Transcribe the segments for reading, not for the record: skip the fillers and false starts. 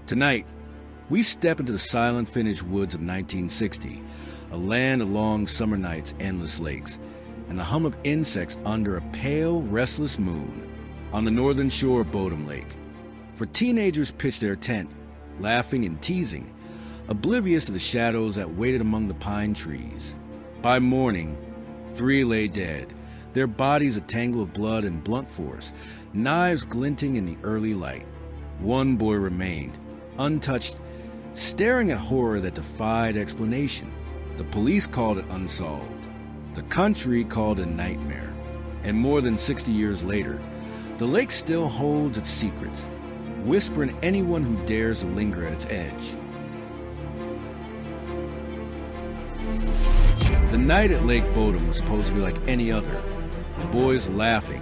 Tonight, we step into the silent Finnish woods of 1960, a land of long summer nights, endless lakes, and the hum of insects under a pale, restless moon on the northern shore of Bodom Lake. For teenagers pitched their tent, laughing and teasing, oblivious to the shadows that waited among the pine trees. By morning, 3 lay dead, their bodies a tangle of blood and blunt force, knives glinting in the early light. 1 boy remained, untouched, staring at horror that defied explanation. The police called it unsolved. The country called it a nightmare. And more than 60 years later, the lake still holds its secrets, whispering anyone who dares to linger at its edge. The night at Lake Bodom was supposed to be like any other. The boys laughing,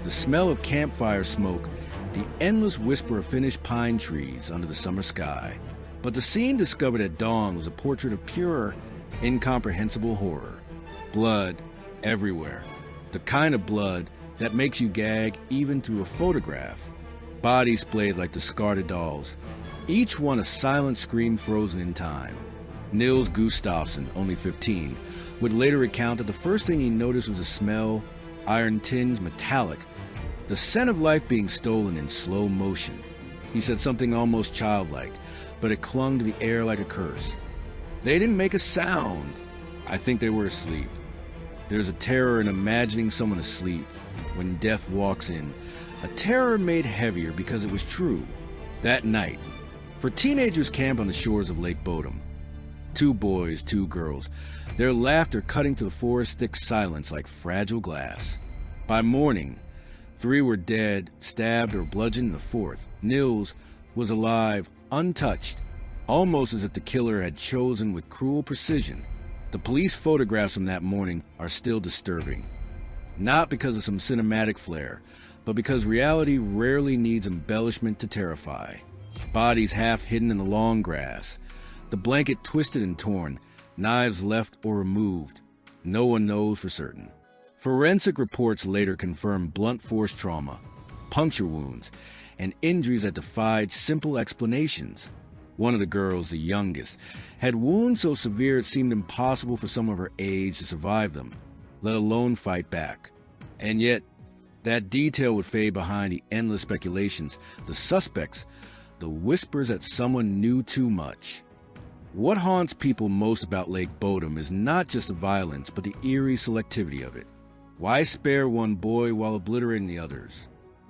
the smell of campfire smoke, the endless whisper of Finnish pine trees under the summer sky. But the scene discovered at dawn was a portrait of pure, incomprehensible horror. Blood everywhere. The kind of blood that makes you gag even through a photograph. Bodies splayed like discarded dolls, each one a silent scream frozen in time. Nils Gustafsson, only 15, would later recount that the first thing he noticed was a smell, iron-tinged, metallic, the scent of life being stolen in slow motion. He said something almost childlike, but it clung to the air like a curse. They didn't make a sound. I think they were asleep. There's a terror in imagining someone asleep when death walks in, a terror made heavier because it was true. That night, for teenagers camped on the shores of Lake Bodom. 2 boys, 2 girls, their laughter cutting through the forest-thick silence like fragile glass. By morning, 3 were dead, stabbed or bludgeoned. The 4th, Nils, was alive, untouched, almost as if the killer had chosen with cruel precision. The police photographs from that morning are still disturbing. Not because of some cinematic flair, but because reality rarely needs embellishment to terrify. Bodies half hidden in the long grass, the blanket twisted and torn, knives left or removed. No one knows for certain. Forensic reports later confirmed blunt force trauma, puncture wounds, and injuries that defied simple explanations. One of the girls, the youngest, had wounds so severe it seemed impossible for someone of her age to survive them, let alone fight back. And yet, that detail would fade behind the endless speculations, the suspects, the whispers that someone knew too much. What haunts people most about Lake Bodom is not just the violence, but the eerie selectivity of it. Why spare 1 boy while obliterating the others?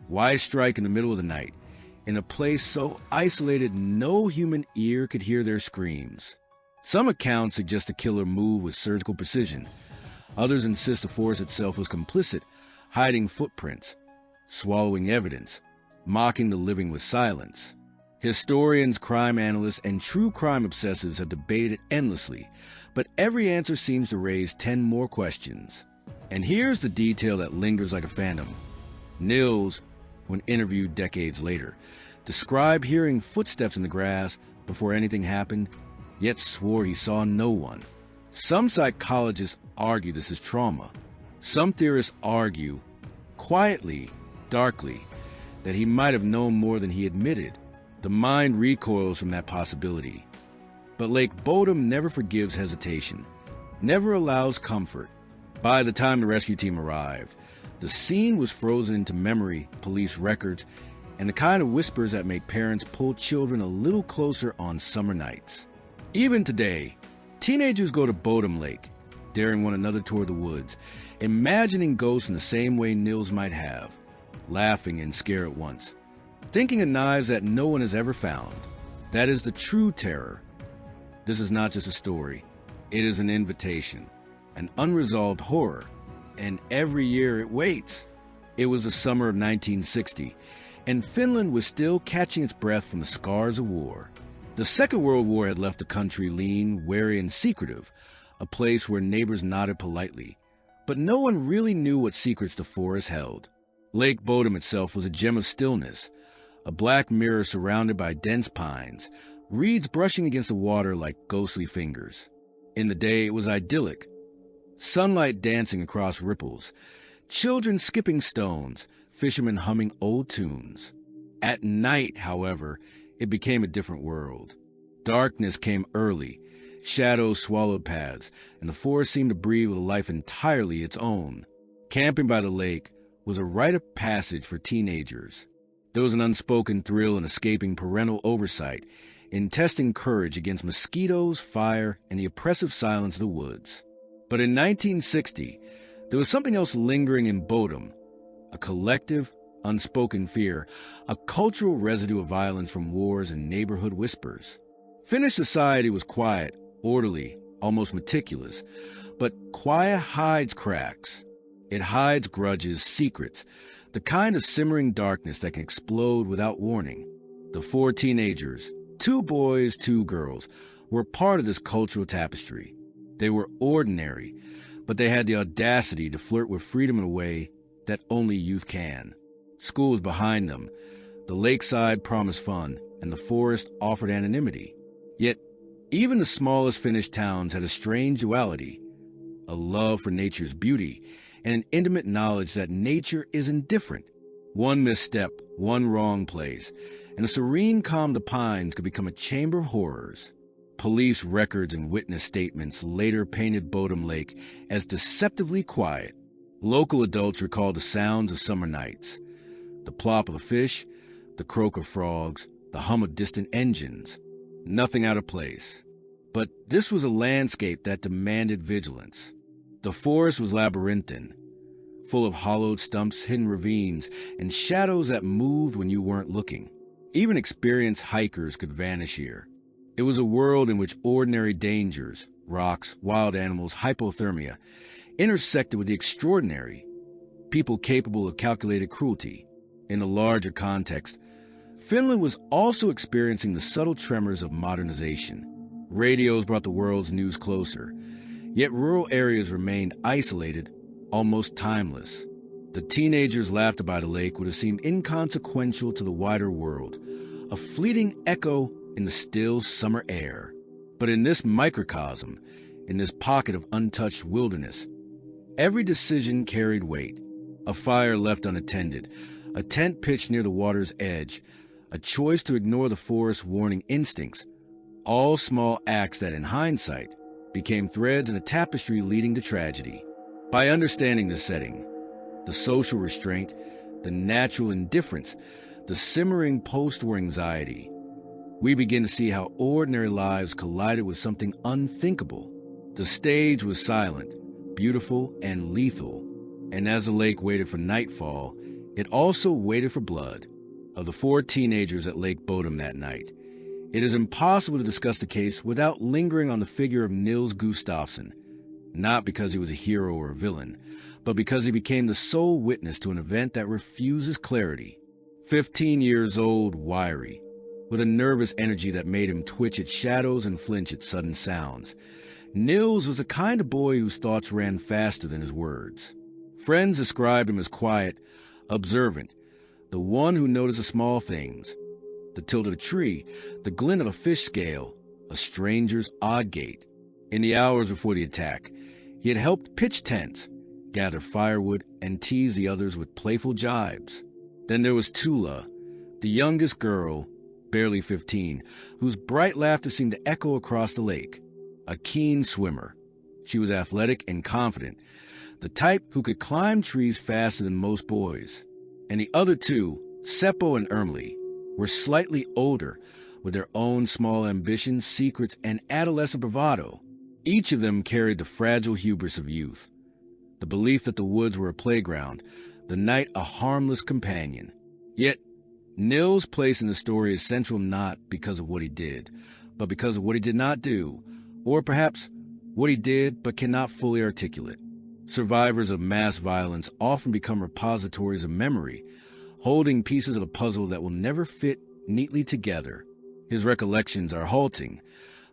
Why strike in the middle of the night, in a place so isolated no human ear could hear their screams? Some accounts suggest the killer moved with surgical precision. Others insist the forest itself was complicit, hiding footprints, swallowing evidence, mocking the living with silence. Historians, crime analysts, and true crime obsessives have debated it endlessly, but every answer seems to raise 10 more questions. And here's the detail that lingers like a phantom. Nils, when interviewed decades later, described hearing footsteps in the grass before anything happened, yet swore he saw no one. Some psychologists argue this is trauma. Some theorists argue, quietly, darkly, that he might have known more than he admitted. The mind recoils from that possibility. But Lake Bodom never forgives hesitation, never allows comfort. By the time the rescue team arrived, the scene was frozen into memory, police records, and the kind of whispers that make parents pull children a little closer on summer nights. Even today, teenagers go to Bodom Lake, daring one another toward the woods, imagining ghosts in the same way Nils might have, laughing and scared at once, thinking of knives that no one has ever found. That is the true terror. This is not just a story. It is an invitation, an unresolved horror, and every year it waits. It was the summer of 1960, and Finland was still catching its breath from the scars of war. The Second World War had left the country lean, wary, and secretive, a place where neighbors nodded politely. But no one really knew what secrets the forest held. Lake Bodom itself was a gem of stillness, a black mirror surrounded by dense pines, reeds brushing against the water like ghostly fingers. In the day, it was idyllic. Sunlight dancing across ripples, children skipping stones, fishermen humming old tunes. At night, however, it became a different world. Darkness came early, shadows swallowed paths, and the forest seemed to breathe with a life entirely its own. Camping by the lake was a rite of passage for teenagers. There was an unspoken thrill in escaping parental oversight, in testing courage against mosquitoes, fire, and the oppressive silence of the woods. But in 1960, there was something else lingering in Bodom, a collective, unspoken fear, a cultural residue of violence from wars and neighborhood whispers. Finnish society was quiet, orderly, almost meticulous, but quiet hides cracks. It hides grudges, secrets, the kind of simmering darkness that can explode without warning. The 4 teenagers, 2 boys, 2 girls, were part of this cultural tapestry. They were ordinary, but they had the audacity to flirt with freedom in a way that only youth can. School was behind them. The lakeside promised fun, and the forest offered anonymity. Yet, even the smallest Finnish towns had a strange duality, a love for nature's beauty, and an intimate knowledge that nature is indifferent. One misstep, one wrong place, and the serene calm of the pines could become a chamber of horrors. Police records and witness statements later painted Bodom Lake as deceptively quiet. Local adults recalled the sounds of summer nights, the plop of a fish, the croak of frogs, the hum of distant engines. Nothing out of place. But this was a landscape that demanded vigilance. The forest was labyrinthine, full of hollowed stumps, hidden ravines, and shadows that moved when you weren't looking. Even experienced hikers could vanish here. It was a world in which ordinary dangers, rocks, wild animals, hypothermia, intersected with the extraordinary, people capable of calculated cruelty. In a larger context, Finland was also experiencing the subtle tremors of modernization. Radios brought the world's news closer, yet rural areas remained isolated, almost timeless. The teenagers laughed by the lake would have seemed inconsequential to the wider world, a fleeting echo in the still summer air. But in this microcosm, in this pocket of untouched wilderness, every decision carried weight. A fire left unattended, a tent pitched near the water's edge, a choice to ignore the forest's warning instincts, all small acts that in hindsight became threads in a tapestry leading to tragedy. By understanding the setting, the social restraint, the natural indifference, the simmering post-war anxiety, we begin to see how ordinary lives collided with something unthinkable. The stage was silent, beautiful, and lethal, and as the lake waited for nightfall, it also waited for blood. Of the 4 teenagers at Lake Bodom that night, it is impossible to discuss the case without lingering on the figure of Nils Gustafsson, not because he was a hero or a villain, but because he became the sole witness to an event that refuses clarity. 15 years old, wiry, with a nervous energy that made him twitch at shadows and flinch at sudden sounds, Nils was the kind of boy whose thoughts ran faster than his words. Friends described him as quiet, observant, the one who noticed the small things, the tilt of a tree, the glint of a fish scale, a stranger's odd gait. In the hours before the attack, he had helped pitch tents, gather firewood, and tease the others with playful jibes. Then there was Tula, the youngest girl, barely 15, whose bright laughter seemed to echo across the lake. A keen swimmer, she was athletic and confident, the type who could climb trees faster than most boys. And the other 2, Seppo and Ermli, were slightly older, with their own small ambitions, secrets, and adolescent bravado. Each of them carried the fragile hubris of youth, the belief that the woods were a playground, the night a harmless companion. Yet, Nils' place in the story is central not because of what he did, but because of what he did not do, or perhaps what he did but cannot fully articulate. Survivors of mass violence often become repositories of memory, holding pieces of the puzzle that will never fit neatly together. His recollections are halting,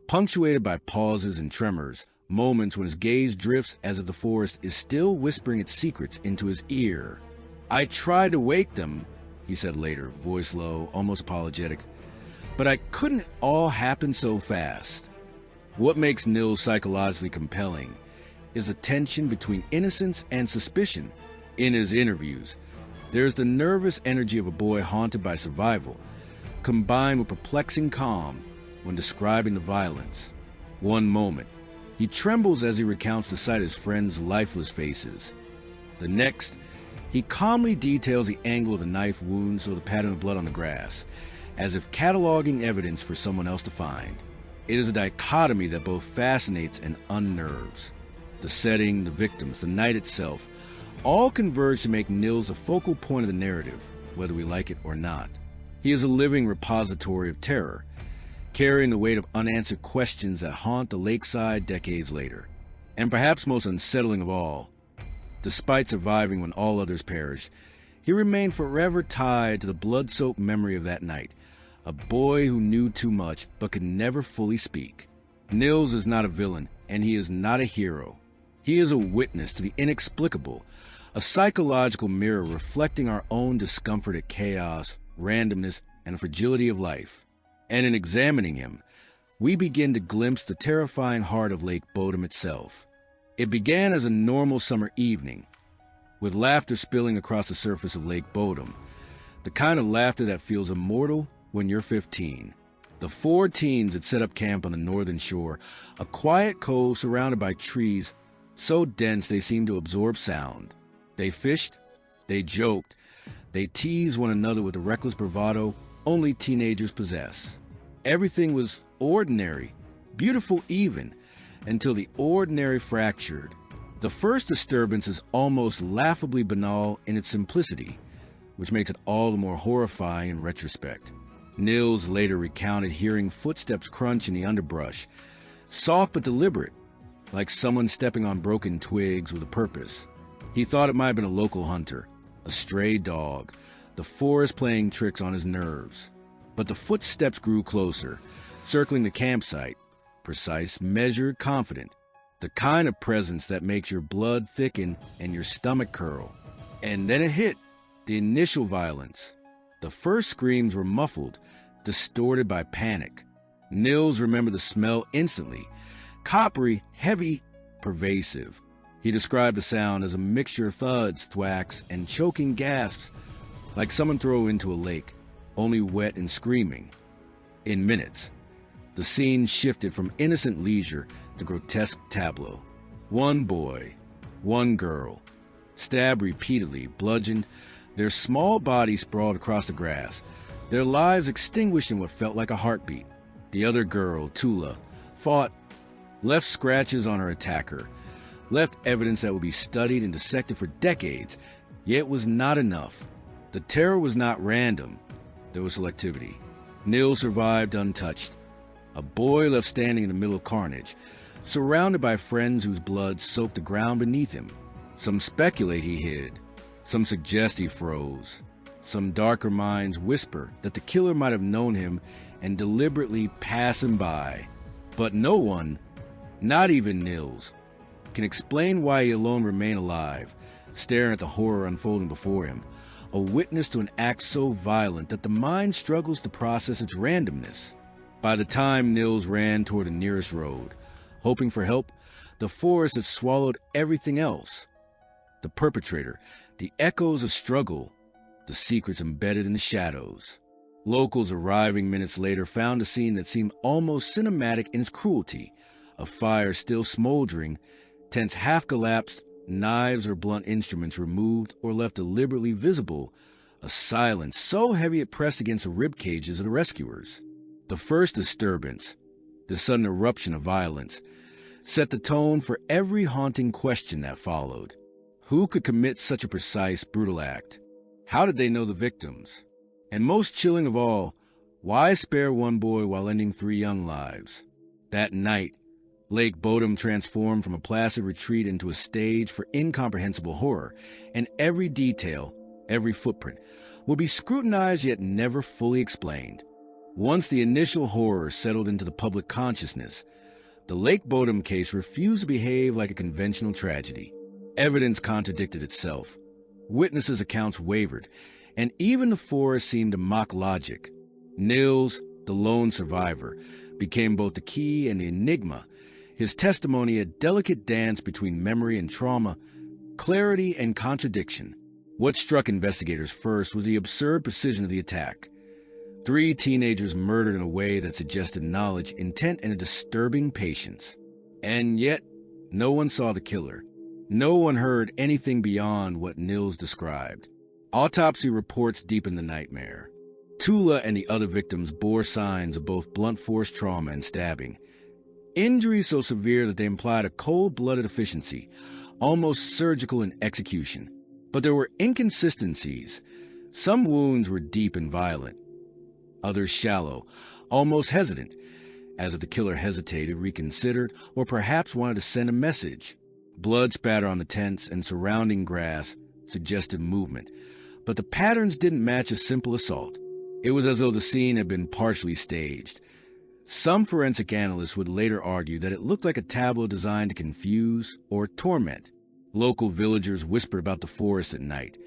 punctuated by pauses and tremors, moments when his gaze drifts as if the forest is still whispering its secrets into his ear. "I tried to wake them," he said later, voice low, almost apologetic, "but I couldn't all happen so fast." What makes Nils psychologically compelling is a tension between innocence and suspicion. In his interviews, there is the nervous energy of a boy haunted by survival, combined with perplexing calm when describing the violence. One moment, he trembles as he recounts the sight of his friends' lifeless faces. The next, he calmly details the angle of the knife wounds or the pattern of blood on the grass, as if cataloging evidence for someone else to find. It is a dichotomy that both fascinates and unnerves. The setting, the victims, the night itself, all converge to make Nils a focal point of the narrative, whether we like it or not. He is a living repository of terror, carrying the weight of unanswered questions that haunt the lakeside decades later. And perhaps most unsettling of all, despite surviving when all others perished, he remained forever tied to the blood-soaked memory of that night, a boy who knew too much but could never fully speak. Nils is not a villain, and he is not a hero. He is a witness to the inexplicable, a psychological mirror reflecting our own discomfort at chaos, randomness, and the fragility of life. And in examining him, we begin to glimpse the terrifying heart of Lake Bodom itself. It began as a normal summer evening, with laughter spilling across the surface of Lake Bodom, the kind of laughter that feels immortal when you're 15. The four teens had set up camp on the northern shore, a quiet cove surrounded by trees so dense they seemed to absorb sound. They fished, they joked, they teased one another with the reckless bravado only teenagers possess. Everything was ordinary, beautiful even, until the ordinary fractured. The first disturbance is almost laughably banal in its simplicity, which makes it all the more horrifying in retrospect. Nils later recounted hearing footsteps crunch in the underbrush, soft but deliberate, like someone stepping on broken twigs with a purpose. He thought it might have been a local hunter, a stray dog, the forest playing tricks on his nerves. But the footsteps grew closer, circling the campsite, precise, measured, confident, the kind of presence that makes your blood thicken and your stomach curl. And then it hit, the initial violence. The first screams were muffled, distorted by panic. Nils remembered the smell instantly, coppery, heavy, pervasive. He described the sound as a mixture of thuds, thwacks, and choking gasps, like someone thrown into a lake, only wet and screaming. In minutes, the scene shifted from innocent leisure to grotesque tableau. One boy, one girl, stabbed repeatedly, bludgeoned, their small bodies sprawled across the grass, their lives extinguished in what felt like a heartbeat. The other girl, Tula, fought, left scratches on her attacker, left evidence that would be studied and dissected for decades, yet it was not enough. The terror was not random, there was selectivity. Nils survived untouched, a boy left standing in the middle of carnage, surrounded by friends whose blood soaked the ground beneath him. Some speculate he hid, some suggest he froze, some darker minds whisper that the killer might have known him and deliberately pass him by. But no one, not even Nils, can explain why he alone remained alive, staring at the horror unfolding before him, a witness to an act so violent that the mind struggles to process its randomness. By the time Nils ran toward the nearest road, hoping for help, the forest had swallowed everything else. The perpetrator, the echoes of struggle, the secrets embedded in the shadows. Locals arriving minutes later found a scene that seemed almost cinematic in its cruelty, a fire still smoldering, tents half collapsed, knives or blunt instruments removed or left deliberately visible, a silence so heavy it pressed against the rib cages of the rescuers. The first disturbance, the sudden eruption of violence, set the tone for every haunting question that followed. Who could commit such a precise, brutal act? How did they know the victims? And most chilling of all, why spare one boy while ending 3 young lives? That night, Lake Bodom transformed from a placid retreat into a stage for incomprehensible horror, and every detail, every footprint, would be scrutinized yet never fully explained. Once the initial horror settled into the public consciousness, the Lake Bodom case refused to behave like a conventional tragedy. Evidence contradicted itself. Witnesses' accounts wavered, and even the forest seemed to mock logic. Nils, the lone survivor, became both the key and the enigma, his testimony a delicate dance between memory and trauma, clarity and contradiction. What struck investigators first was the absurd precision of the attack. 3 teenagers murdered in a way that suggested knowledge, intent, and a disturbing patience. And yet, no one saw the killer. No one heard anything beyond what Nils described. Autopsy reports deepened the nightmare. Tula and the other victims bore signs of both blunt force trauma and stabbing. Injuries so severe that they implied a cold-blooded efficiency, almost surgical in execution. But there were inconsistencies. Some wounds were deep and violent, others shallow, almost hesitant, as if the killer hesitated, reconsidered, or perhaps wanted to send a message. Blood spatter on the tents and surrounding grass suggested movement, but the patterns didn't match a simple assault. It was as though the scene had been partially staged. Some forensic analysts would later argue that it looked like a tableau designed to confuse or torment. Local villagers whispered about the forest at night,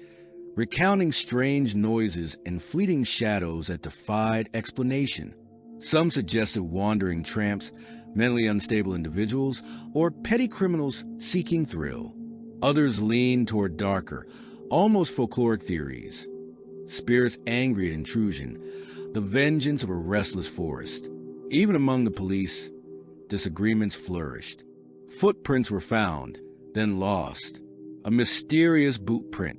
recounting strange noises and fleeting shadows that defied explanation. Some suggested wandering tramps, mentally unstable individuals, or petty criminals seeking thrill. Others leaned toward darker, almost folkloric theories. Spirits angry at intrusion, the vengeance of a restless forest. Even among the police, disagreements flourished. Footprints were found, then lost. A mysterious boot print,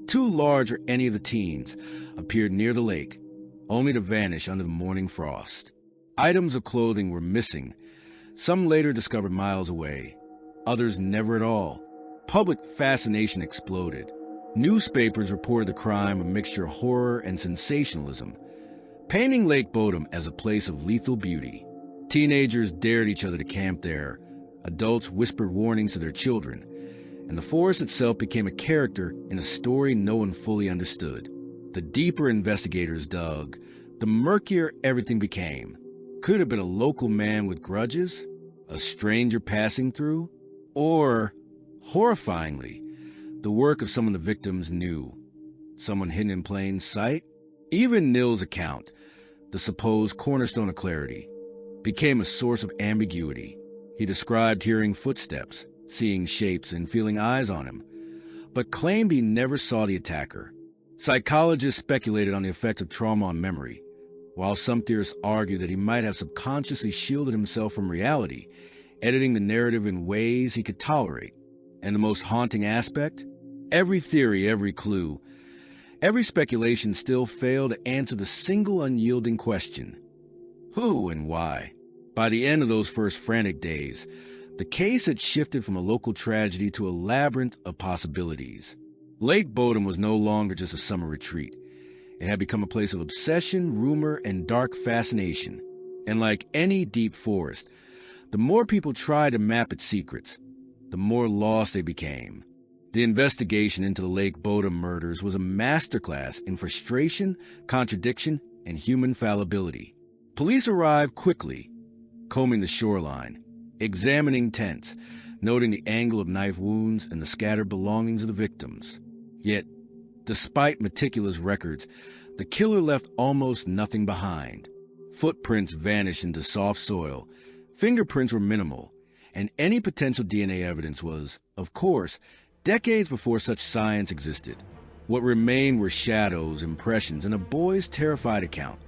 too large for any of the teens, appeared near the lake, only to vanish under the morning frost. Items of clothing were missing, some later discovered miles away, others never at all. Public fascination exploded. Newspapers reported the crime a mixture of horror and sensationalism, painting Lake Bodom as a place of lethal beauty. Teenagers dared each other to camp there. Adults whispered warnings to their children, and the forest itself became a character in a story no one fully understood. The deeper investigators dug, the murkier everything became. Could it have been a local man with grudges? A stranger passing through? Or, horrifyingly, the work of someone the victims knew? Someone hidden in plain sight? Even Nils' account, the supposed cornerstone of clarity, became a source of ambiguity. He described hearing footsteps, seeing shapes, and feeling eyes on him, but claimed he never saw the attacker. Psychologists speculated on the effects of trauma on memory, while some theorists argued that he might have subconsciously shielded himself from reality, editing the narrative in ways he could tolerate. And the most haunting aspect? Every theory, every clue, every speculation still failed to answer the single unyielding question: who and why? By the end of those first frantic days, the case had shifted from a local tragedy to a labyrinth of possibilities. Lake Bodom was no longer just a summer retreat. It had become a place of obsession, rumor, and dark fascination. And like any deep forest, the more people tried to map its secrets, the more lost they became. The investigation into the Lake Bodom murders was a masterclass in frustration, contradiction, and human fallibility. Police arrived quickly, combing the shoreline, examining tents, noting the angle of knife wounds and the scattered belongings of the victims. Yet, despite meticulous records, the killer left almost nothing behind. Footprints vanished into soft soil, fingerprints were minimal, and any potential DNA evidence was, of course, decades before such science existed. What remained were shadows, impressions, and a boy's terrified account,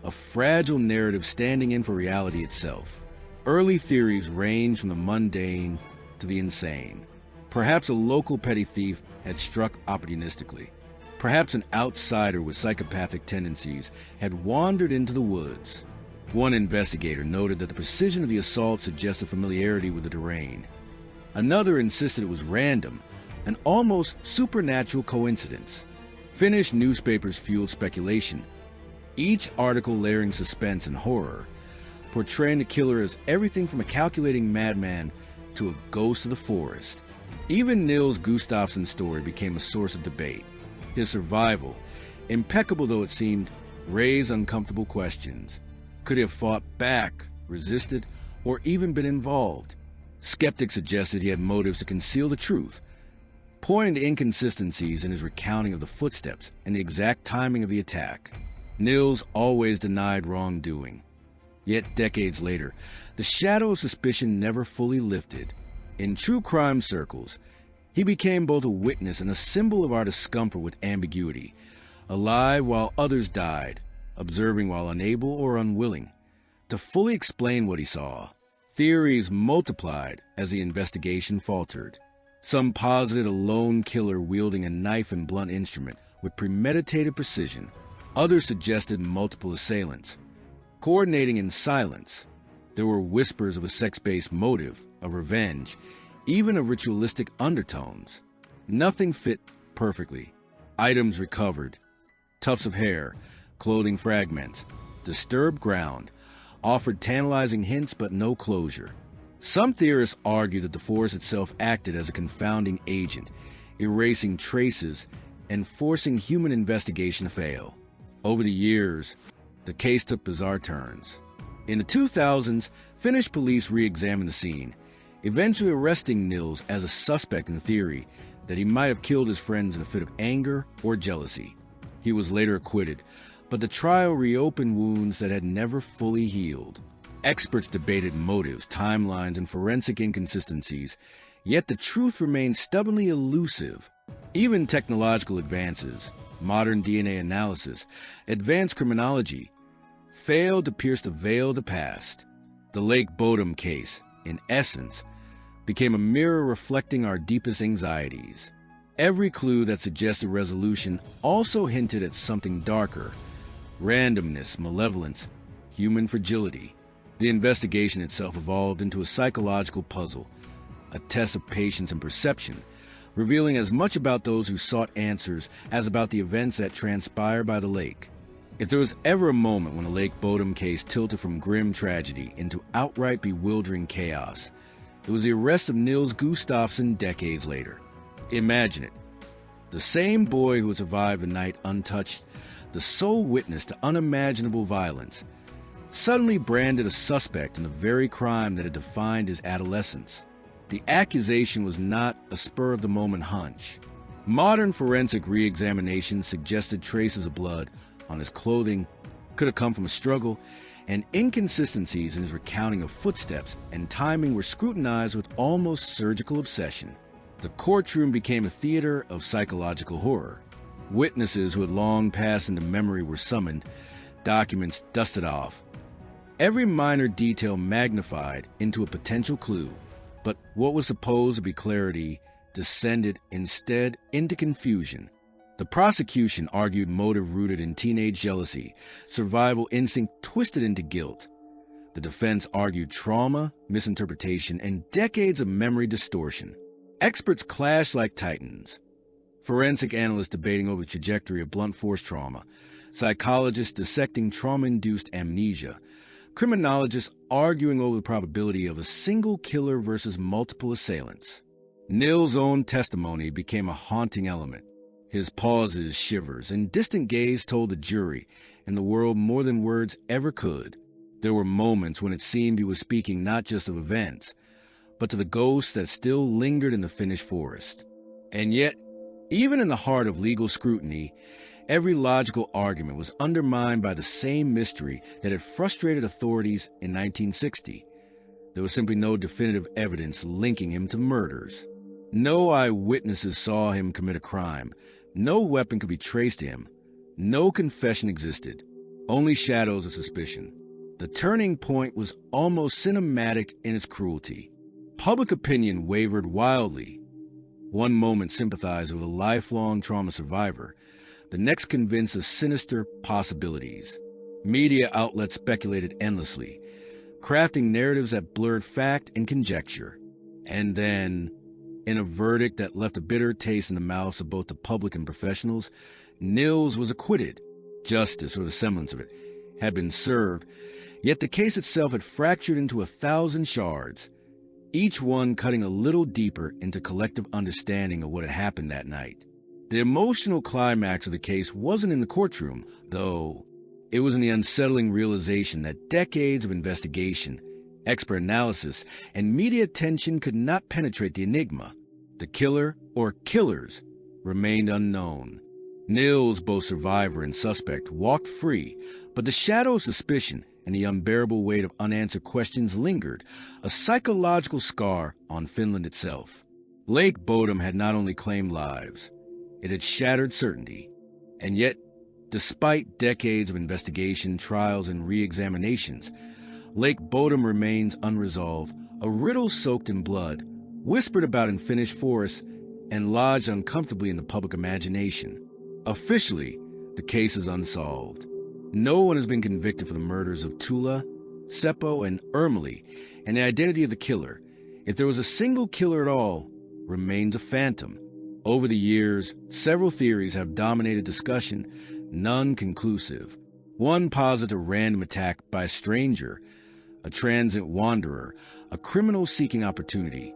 a fragile narrative standing in for reality itself. Early theories ranged from the mundane to the insane. Perhaps a local petty thief had struck opportunistically. Perhaps an outsider with psychopathic tendencies had wandered into the woods. One investigator noted that the precision of the assault suggested familiarity with the terrain. Another insisted it was random, an almost supernatural coincidence. Finnish newspapers fueled speculation, each article layering suspense and horror, portraying the killer as everything from a calculating madman to a ghost of the forest. Even Nils Gustafsson's story became a source of debate. His survival, impeccable though it seemed, raised uncomfortable questions. Could he have fought back, resisted, or even been involved? Skeptics suggested he had motives to conceal the truth, pointing to inconsistencies in his recounting of the footsteps and the exact timing of the attack. Nils always denied wrongdoing. Yet decades later, the shadow of suspicion never fully lifted. In true crime circles, he became both a witness and a symbol of our discomfort with ambiguity, alive while others died, observing while unable or unwilling to fully explain what he saw. Theories multiplied as the investigation faltered. Some posited a lone killer wielding a knife and blunt instrument with premeditated precision. Others suggested multiple assailants, coordinating in silence. There were whispers of a sex-based motive, of revenge, even of ritualistic undertones. Nothing fit perfectly. Items recovered, tufts of hair, clothing fragments, disturbed ground, offered tantalizing hints but no closure. Some theorists argue that the forest itself acted as a confounding agent, erasing traces and forcing human investigation to fail. Over the years, the case took bizarre turns. In the 2000s, Finnish police re-examined the scene, eventually arresting Nils as a suspect in the theory that he might have killed his friends in a fit of anger or jealousy. He was later acquitted, but the trial reopened wounds that had never fully healed. Experts debated motives, timelines, and forensic inconsistencies, yet the truth remained stubbornly elusive. Even technological advances, modern DNA analysis, advanced criminology, failed to pierce the veil of the past. The Lake Bodom case, in essence, became a mirror reflecting our deepest anxieties. Every clue that suggested resolution also hinted at something darker: randomness, malevolence, human fragility. The investigation itself evolved into a psychological puzzle, a test of patience and perception, revealing as much about those who sought answers as about the events that transpired by the lake. If there was ever a moment when the Lake Bodom case tilted from grim tragedy into outright bewildering chaos, it was the arrest of Nils Gustafsson decades later. Imagine it. The same boy who had survived the night untouched, the sole witness to unimaginable violence, suddenly branded a suspect in the very crime that had defined his adolescence. The accusation was not a spur-of-the-moment hunch. Modern forensic re-examination suggested traces of blood on his clothing could have come from a struggle, and inconsistencies in his recounting of footsteps and timing were scrutinized with almost surgical obsession. The courtroom became a theater of psychological horror. Witnesses who had long passed into memory were summoned, documents dusted off, every minor detail magnified into a potential clue. But what was supposed to be clarity descended instead into confusion. The prosecution argued motive rooted in teenage jealousy, survival instinct twisted into guilt. The defense argued trauma, misinterpretation, and decades of memory distortion. Experts clashed like titans. Forensic analysts debating over the trajectory of blunt force trauma, psychologists dissecting trauma-induced amnesia, criminologists arguing over the probability of a single killer versus multiple assailants. Nils' own testimony became a haunting element. His pauses, shivers, and distant gaze told the jury and the world more than words ever could. There were moments when it seemed he was speaking not just of events, but to the ghosts that still lingered in the Finnish forest. And yet, even in the heart of legal scrutiny, every logical argument was undermined by the same mystery that had frustrated authorities in 1960. There was simply no definitive evidence linking him to murders. No eyewitnesses saw him commit a crime. No weapon could be traced to him. No confession existed. Only shadows of suspicion. The turning point was almost cinematic in its cruelty. Public opinion wavered wildly. One moment sympathized with a lifelong trauma survivor, the next convinced of sinister possibilities. Media outlets speculated endlessly, crafting narratives that blurred fact and conjecture. And then, in a verdict that left a bitter taste in the mouths of both the public and professionals, Nils was acquitted. Justice, or the semblance of it, had been served, yet the case itself had fractured into 1,000 shards, each one cutting a little deeper into collective understanding of what had happened that night. The emotional climax of the case wasn't in the courtroom, though. It was in the unsettling realization that decades of investigation, expert analysis, and media attention could not penetrate the enigma. The killer, or killers, remained unknown. Nils, both survivor and suspect, walked free, but the shadow of suspicion and the unbearable weight of unanswered questions lingered, a psychological scar on Finland itself. Lake Bodom had not only claimed lives, it had shattered certainty. And yet, Despite decades of investigation, trials, and re-examinations, Lake Bodom remains unresolved, a riddle soaked in blood, whispered about in Finnish forests, and lodged uncomfortably in the public imagination. Officially, the case is unsolved. No one has been convicted for the murders of Tula, Seppo, and Ermeli, and the identity of the killer, if there was a single killer at all, remains a phantom. Over the years, several theories have dominated discussion, none conclusive. One posits a random attack by a stranger, a transient wanderer, a criminal seeking opportunity,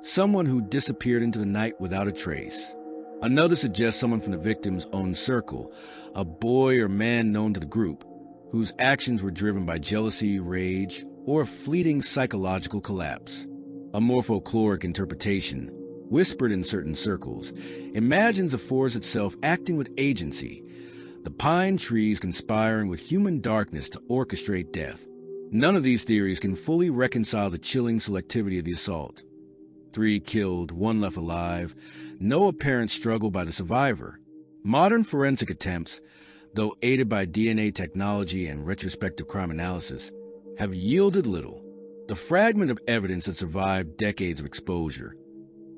someone who disappeared into the night without a trace. Another suggests someone from the victim's own circle, a boy or man known to the group, whose actions were driven by jealousy, rage, or a fleeting psychological collapse. A more folkloric interpretation, whispered in certain circles, imagines the forest itself acting with agency, the pine trees conspiring with human darkness to orchestrate death. None of these theories can fully reconcile the chilling selectivity of the assault. 3 killed, 1 left alive, no apparent struggle by the survivor. Modern forensic attempts, though aided by DNA technology and retrospective crime analysis, have yielded little. The fragment of evidence that survived decades of exposure,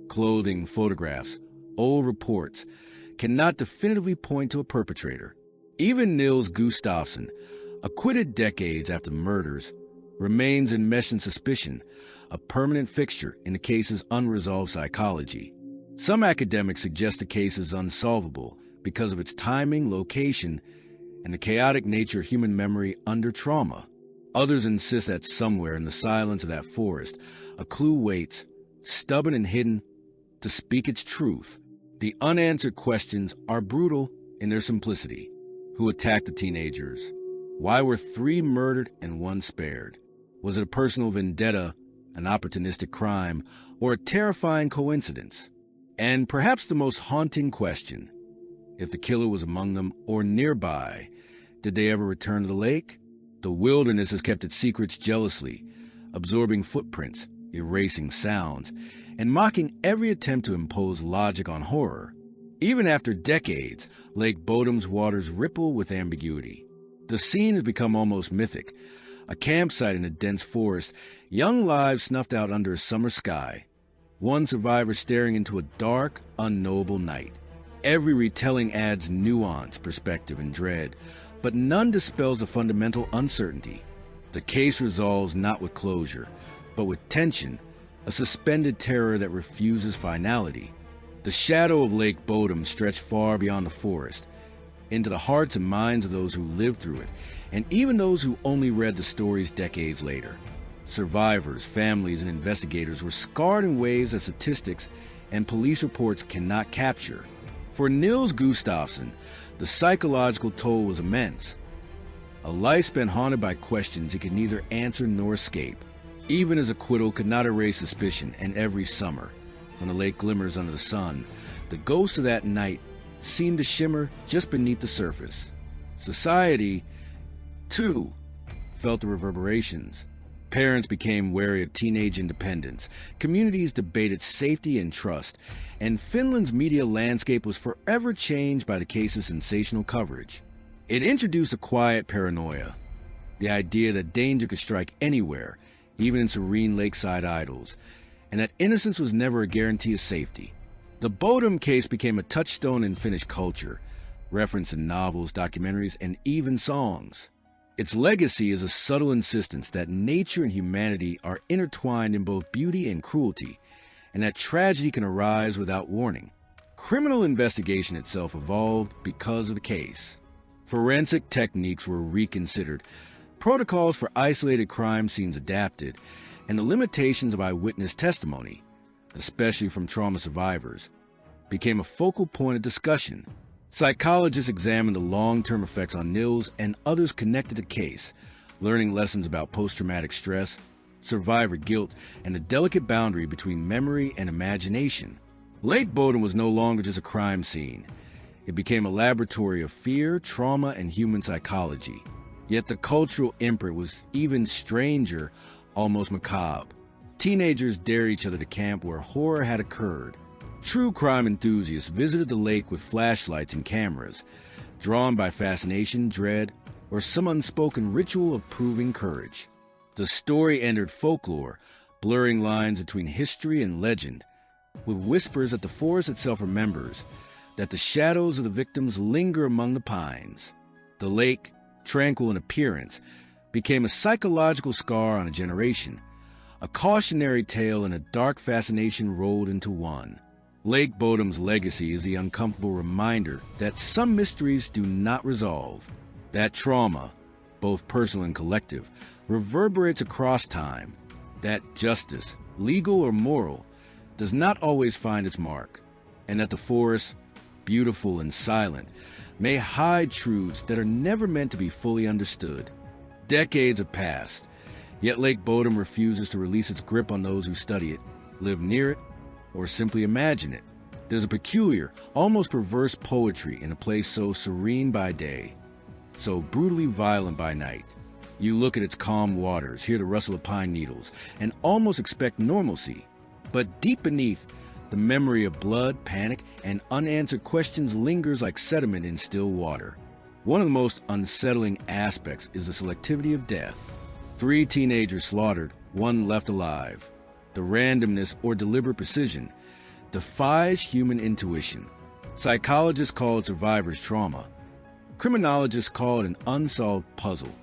clothing, photographs, old reports, cannot definitively point to a perpetrator. Even Nils Gustafsson, acquitted decades after the murders, remains enmeshed in suspicion, a permanent fixture in the case's unresolved psychology. Some academics suggest the case is unsolvable because of its timing, location, and the chaotic nature of human memory under trauma. Others insist that somewhere in the silence of that forest, a clue waits, stubborn and hidden, to speak its truth. The unanswered questions are brutal in their simplicity. Who attacked the teenagers? Why were 3 murdered and 1 spared? Was it a personal vendetta, an opportunistic crime, or a terrifying coincidence? And perhaps the most haunting question, if the killer was among them or nearby, did they ever return to the lake? The wilderness has kept its secrets jealously, absorbing footprints, erasing sounds, and mocking every attempt to impose logic on horror. Even after decades, Lake Bodom's waters ripple with ambiguity. The scene has become almost mythic, a campsite in a dense forest, young lives snuffed out under a summer sky, one survivor staring into a dark, unknowable night. Every retelling adds nuance, perspective, and dread, but none dispels the fundamental uncertainty. The case resolves not with closure, but with tension, a suspended terror that refuses finality. The shadow of Lake Bodom stretched far beyond the forest, into the hearts and minds of those who lived through it, and even those who only read the stories decades later. Survivors, families, and investigators were scarred in ways that statistics and police reports cannot capture. For Nils Gustafsson, the psychological toll was immense. A life spent haunted by questions he could neither answer nor escape. Even his acquittal could not erase suspicion, and every summer, when the lake glimmers under the sun, the ghosts of that night seem to shimmer just beneath the surface. Society, too, felt the reverberations. Parents became wary of teenage independence. Communities debated safety and trust. And Finland's media landscape was forever changed by the case's sensational coverage. It introduced a quiet paranoia, the idea that danger could strike anywhere, even in serene lakeside idols, and that innocence was never a guarantee of safety. The Bodom case became a touchstone in Finnish culture, referenced in novels, documentaries, and even songs. Its legacy is a subtle insistence that nature and humanity are intertwined in both beauty and cruelty, and that tragedy can arise without warning. Criminal investigation itself evolved because of the case. Forensic techniques were reconsidered, protocols for isolated crime scenes adapted, and the limitations of eyewitness testimony, especially from trauma survivors, became a focal point of discussion. Psychologists examined the long-term effects on Nils and others connected to the case, learning lessons about post-traumatic stress, survivor guilt, and the delicate boundary between memory and imagination. Lake Bodom was no longer just a crime scene. It became a laboratory of fear, trauma, and human psychology. Yet the cultural imprint was even stranger, almost macabre. Teenagers dared each other to camp where horror had occurred. True crime enthusiasts visited the lake with flashlights and cameras, drawn by fascination, dread, or some unspoken ritual of proving courage. The story entered folklore, blurring lines between history and legend, with whispers that the forest itself remembers, that the shadows of the victims linger among the pines. The lake, tranquil in appearance, became a psychological scar on a generation, a cautionary tale and a dark fascination rolled into one. Lake Bodom's legacy is the uncomfortable reminder that some mysteries do not resolve, that trauma, both personal and collective, reverberates across time, that justice, legal or moral, does not always find its mark, and that the forest, beautiful and silent, may hide truths that are never meant to be fully understood. Decades have passed, yet Lake Bodom refuses to release its grip on those who study it, live near it, or simply imagine it. There's a peculiar, almost perverse poetry in a place so serene by day, so brutally violent by night. You look at its calm waters, hear the rustle of pine needles, and almost expect normalcy. But deep beneath, the memory of blood, panic, and unanswered questions lingers like sediment in still water. One of the most unsettling aspects is the selectivity of death. 3 teenagers slaughtered, 1 left alive. The randomness or deliberate precision defies human intuition. Psychologists call it survivor's trauma. Criminologists call it an unsolved puzzle.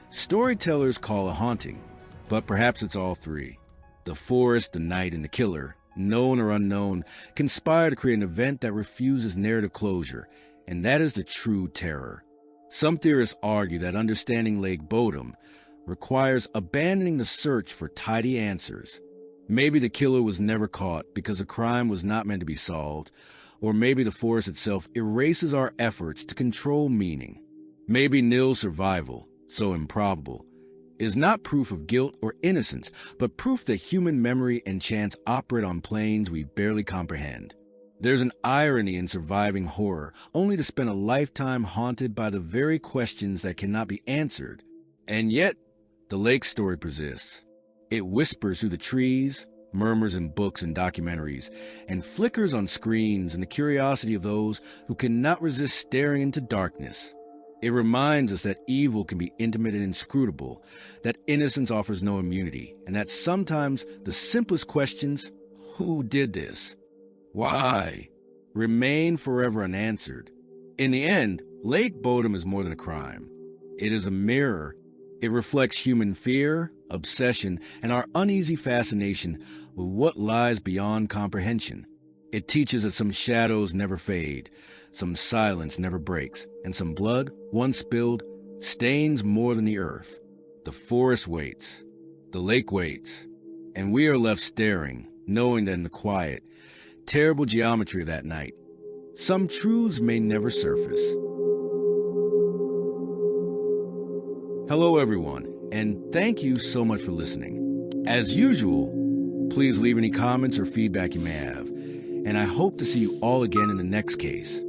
Storytellers call it haunting, but perhaps it's all 3. The forest, the night, and the killer, known or unknown, conspire to create an event that refuses narrative closure, and that is the true terror. Some theorists argue that understanding Lake Bodom requires abandoning the search for tidy answers. Maybe the killer was never caught because a crime was not meant to be solved, or maybe the forest itself erases our efforts to control meaning. Maybe Nils' survival, so improbable, is not proof of guilt or innocence, but proof that human memory and chance operate on planes we barely comprehend. There's an irony in surviving horror, only to spend a lifetime haunted by the very questions that cannot be answered. And yet, the lake story persists. It whispers through the trees, murmurs in books and documentaries, and flickers on screens in the curiosity of those who cannot resist staring into darkness. It reminds us that evil can be intimate and inscrutable, that innocence offers no immunity, and that sometimes the simplest questions, who did this? Why? Remain forever unanswered. In the end, Lake Bodom is more than a crime. It is a mirror. It reflects human fear, obsession, and our uneasy fascination with what lies beyond comprehension. It teaches that some shadows never fade, some silence never breaks, and some blood, once spilled, stains more than the earth. The forest waits, the lake waits, and we are left staring, knowing that in the quiet, terrible geometry of that night, some truths may never surface. Hello everyone, and thank you so much for listening. As usual, please leave any comments or feedback you may have, and I hope to see you all again in the next case.